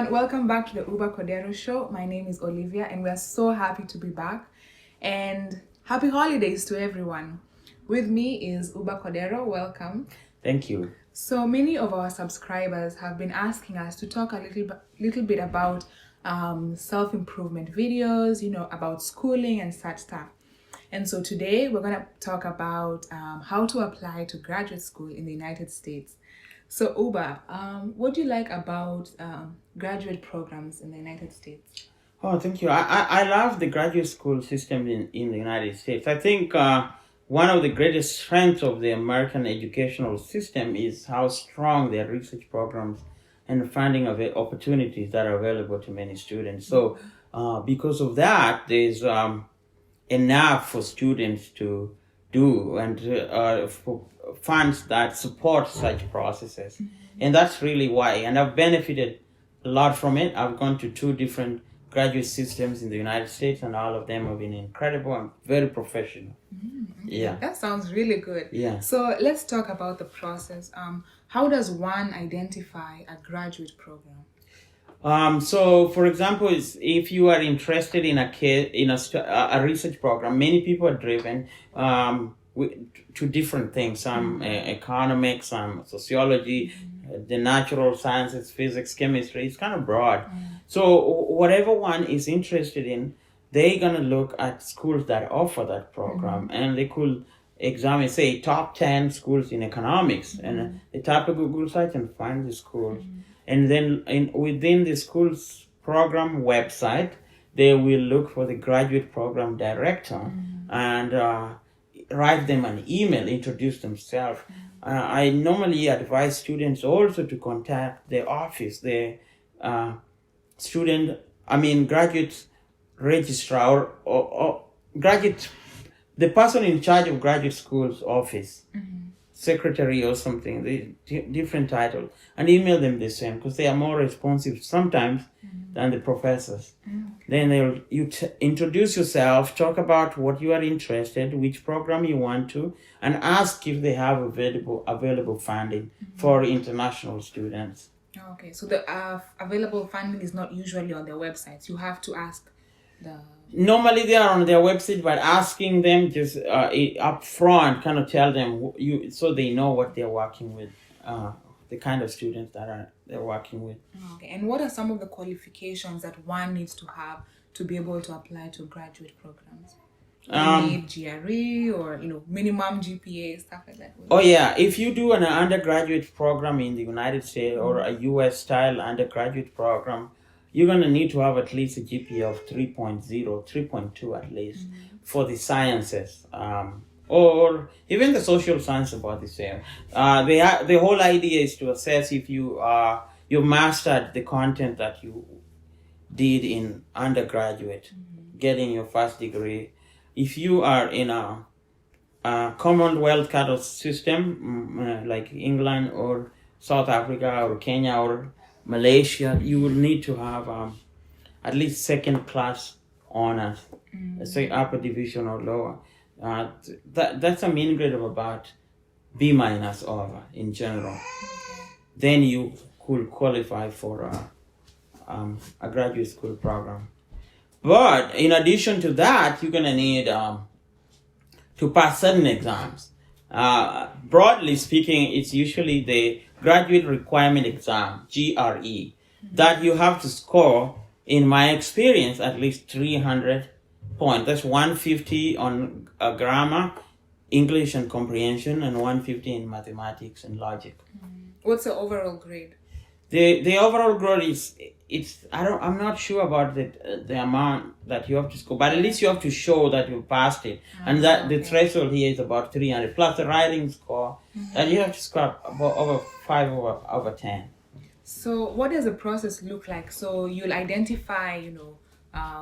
everyone, welcome back to the Cordero Show. My name is Olivia and we are so happy to be back. And happy holidays to everyone. With me is Cordero. Welcome. Thank you. So many of our subscribers have been asking us to talk a little bit about self-improvement videos, about schooling and such stuff. And so today we're going to talk about how to apply to graduate school in the United States. So Uba, what do you like about graduate programs in the United States? Oh, thank you. I love the graduate school system in the United States. I think one of the greatest strengths of the American educational system is how strong their research programs and funding of opportunities that are available to many students. So because of that, there's enough for students to do and for funds that support such processes. Mm-hmm. And that's really why. And I've benefited a lot from it. I've gone to 2 different graduate systems in the United States, and all of them have been incredible and very professional. Mm-hmm. Yeah. That sounds really good. Yeah. So let's talk about the process. How does one identify a graduate program? So, for example, if you are interested in a research program, many people are driven to different things. Some economics, some sociology, the natural sciences, physics, chemistry. It's kind of broad. So, whatever one is interested in, they're gonna look at schools that offer that program, and they could examine, say, top 10 schools in economics, and they tap a Google search and find the schools. And then within the school's program website, they will look for the graduate program director and write them an email, introduce themselves. I normally advise students also to contact the office, the graduate registrar or graduate, the person in charge of graduate school's office. Secretary or something, the different title, and email them the same because they are more responsive sometimes than the professors. Then you introduce yourself, talk about what you are interested, which program you want to, and ask if they have available funding for international students. Okay, so the available funding is not usually on their websites. You have to ask the... Normally they are on their website, but asking them just up front, kind of tell them so they know what they're working with, the kind of students that they're working with. Okay, and what are some of the qualifications that one needs to have to be able to apply to graduate programs? You need GRE or minimum GPA, stuff like that. Oh yeah, if you do an undergraduate program in the United States or a US style undergraduate program, you're going to need to have at least a GPA of 3.0, 3.2 at least for the sciences. Or even the social science about the same. The whole idea is to assess if you mastered the content that you did in undergraduate, getting your first degree. If you are in a Commonwealth kind of system, like England or South Africa or Kenya or Malaysia, you will need to have at least second class honors, say upper division or lower. That's a mean grade of about B- over in general. Then you could qualify for a graduate school program. But in addition to that, you're gonna need to pass certain exams. Broadly speaking, it's usually the graduate requirement exam, GRE, that you have to score, in my experience, at least 300 points. That's 150 on grammar, English and comprehension, and 150 in mathematics and logic. What's the overall grade? The overall grade I'm not sure about the amount that you have to score, but at least you have to show that you passed it, and that the threshold here is about 300 plus the writing score, and you have to score over 5 over 10. So what does the process look like? So you'll identify,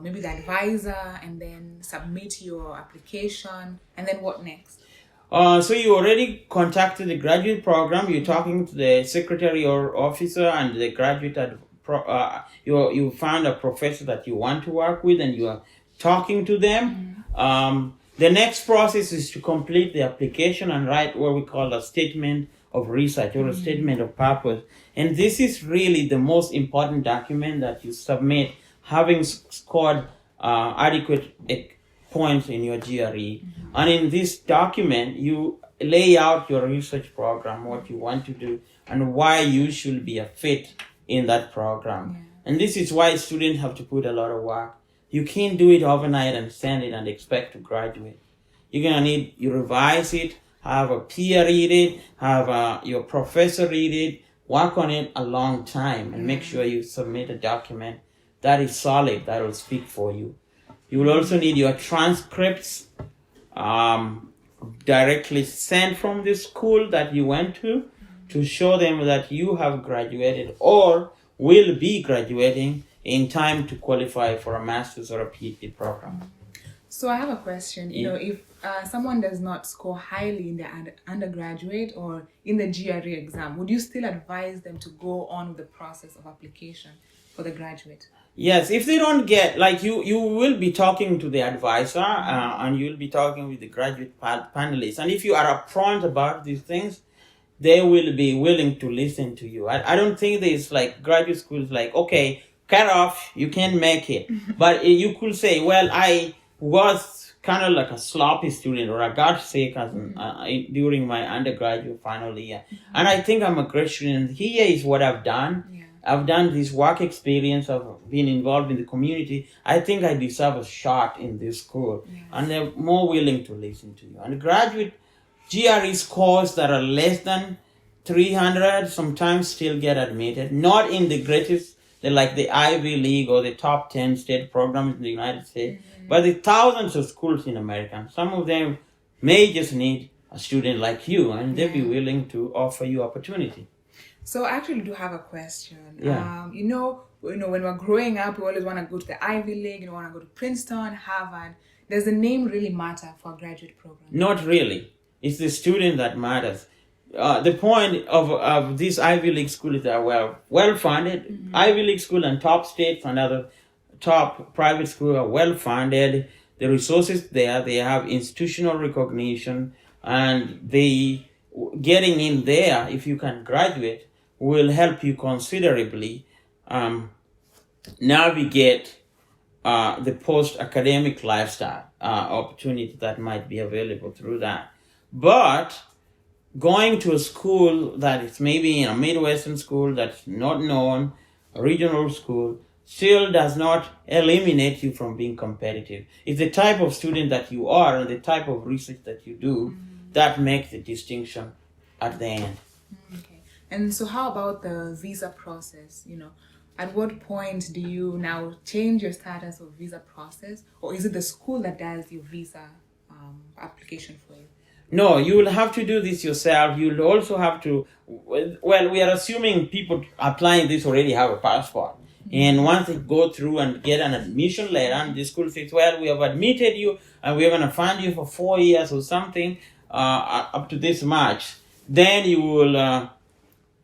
maybe the advisor, and then submit your application, and then what next? So you already contacted the graduate program. You're talking to the secretary or officer and the graduate. You found a professor that you want to work with, and you are talking to them. The next process is to complete the application and write what we call a statement of research or a statement of purpose. And this is really the most important document that you submit, having scored adequate points in your GRE. And in this document, you lay out your research program, what you want to do, and why you should be a fit in that program. And this is why students have to put a lot of work. You can't do it overnight and send it and expect to graduate. You're going to need, you revise it, have a peer read it, have your professor read it, work on it a long time, and make sure you submit a document that is solid, that will speak for you. You will also need your transcripts directly sent from the school that you went to show them that you have graduated or will be graduating in time to qualify for a master's or a PhD program. So I have a question. You know, if someone does not score highly in the undergraduate or in the GRE exam, would you still advise them to go on with the process of application for the graduate? Yes, if they don't get, like you will be talking to the advisor and you'll be talking with the graduate panelists. And if you are upfront about these things, they will be willing to listen to you. I don't think there's like graduate schools like, okay, cut off, you can't make it. But you could say, well, I was kind of like a sloppy student or I got sick during my undergraduate final year. And I think I'm a great student. Here is what I've done. I've done this work experience of being involved in the community. I think I deserve a shot in this school. And they're more willing to listen to you. And graduate GRE scores that are less than 300 sometimes still get admitted. Not in the greatest, like the Ivy League or the top 10 state programs in the United States, but the thousands of schools in America. Some of them may just need a student like you, and they'll be willing to offer you opportunity. So I actually do have a question. You know, when we're growing up, we always want to go to the Ivy League, want to go to Princeton, Harvard. Does the name really matter for a graduate program? Not really. It's the student that matters. The point of these Ivy League schools that are well funded. Ivy League school and top states and other top private schools are well funded. The resources there, they have institutional recognition, and they getting in there, if you can graduate, will help you considerably navigate the post-academic lifestyle opportunity that might be available through that. But going to a school that is maybe in a Midwestern school that's not known, a regional school, still does not eliminate you from being competitive. It's the type of student that you are and the type of research that you do that makes the distinction at the end. Okay. And so how about the visa process? You know, at what point do you now change your status of visa process, or is it the school that does your visa application for you? No, you will have to do this yourself. You'll also have to, well, we are assuming people applying this already have a passport. And once they go through and get an admission letter, and the school says, well, we have admitted you and we're going to fund you for 4 years or something up to this much, then you will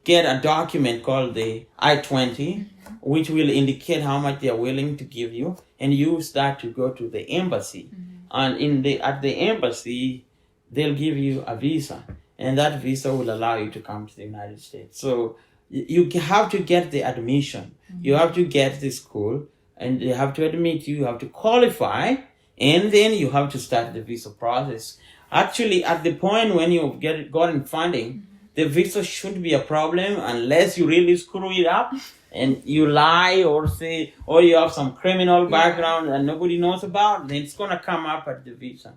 get a document called the I-20, which will indicate how much they are willing to give you, and use that to go to the embassy. And at the embassy, they'll give you a visa, and that visa will allow you to come to the United States. So you have to get the admission. You have to get the school, and they have to admit you. You have to qualify, and then you have to start the visa process. Actually, at the point when you gotten funding, the visa shouldn't be a problem unless you really screw it up and you lie or say, or you have some criminal background that nobody knows about, then it's going to come up at the visa.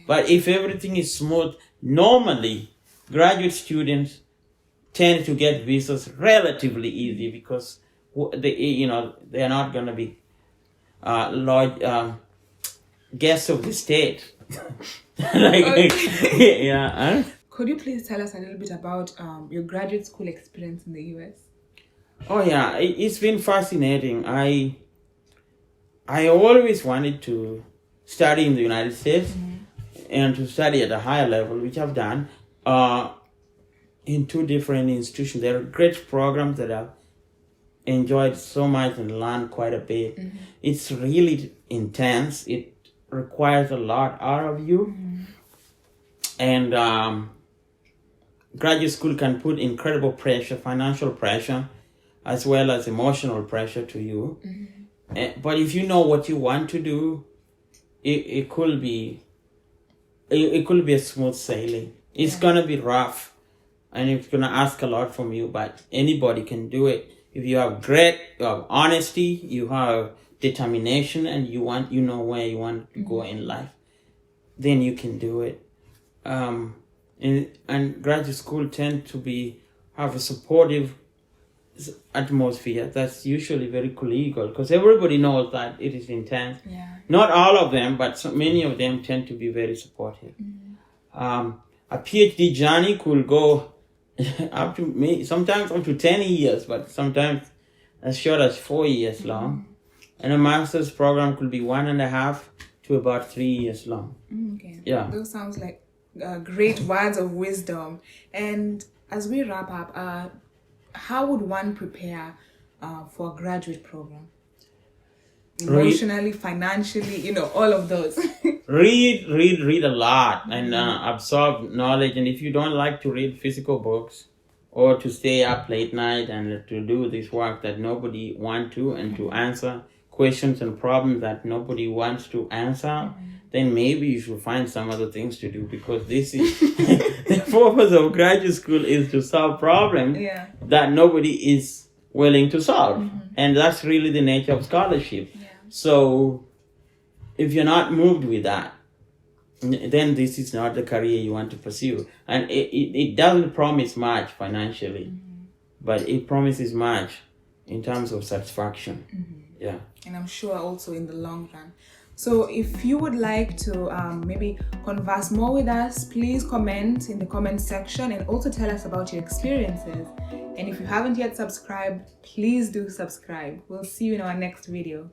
But if everything is smooth, normally graduate students tend to get visas relatively easy because they're not going to be guests of the state. Could you please tell us a little bit about your graduate school experience in the US? Oh yeah, it's been fascinating. I always wanted to study in the United States. And to study at a higher level, which I've done, in 2 different institutions. There are great programs that I've enjoyed so much and learned quite a bit. It's really intense. It requires a lot out of you. And graduate school can put incredible pressure, financial pressure, as well as emotional pressure to you. But if you know what you want to do, it could be a smooth sailing. It's gonna be rough, and it's gonna ask a lot from you, but anybody can do it. If you have grit, you have honesty, you have determination, and you know where you want to go in life, then you can do it. And graduate school tend to have a supportive atmosphere that's usually very collegial, because everybody knows that it is intense. Not all of them, but many of them tend to be very supportive. A PhD journey could go sometimes up to 10 years, but sometimes as short as 4 years long. And a master's program could be 1.5 to about 3 years long. Okay. Yeah. Those sounds like great words of wisdom. And as we wrap up, how would one prepare for a graduate program? Emotionally, financially, all of those. read a lot and absorb knowledge. And if you don't like to read physical books or to stay up late night and to do this work that nobody wants to, and to answer questions and problems that nobody wants to answer, then maybe you should find some other things to do, because this is the purpose of graduate school is to solve problems that nobody is willing to solve. And that's really the nature of scholarship. So if you're not moved with that, then this is not the career you want to pursue. And it doesn't promise much financially, but it promises much in terms of satisfaction. Yeah. And I'm sure also in the long run. So if you would like to maybe converse more with us, please comment in the comment section and also tell us about your experiences. And if you haven't yet subscribed, please do subscribe. We'll see you in our next video.